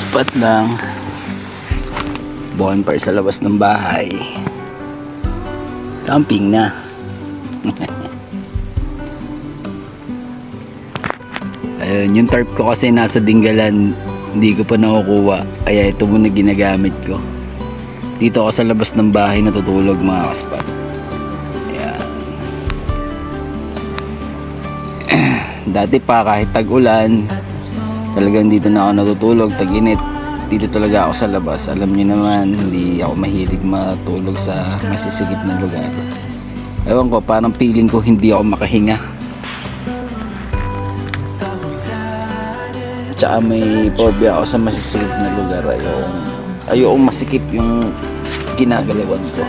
spot lang, bonfire sa labas ng bahay, camping na. Ayun, yung tarp ko kasi nasa Dinggalan, hindi ko pa nakukuha, kaya ito muna ginagamit ko. Dito ako sa labas ng bahay natutulog mga kaspat. Ayan. Dati pa kahit tag-ulan, talagang dito na ako natutulog, tag-init, dito talaga ako sa labas. Alam niyo naman, hindi ako mahilig matulog sa masisigip na lugar. Ewan ko, parang feeling ko hindi ako makahinga. Tsaka may phobia ako sa masisikip na lugar. Ayokong masikip yung ginagalawan ko.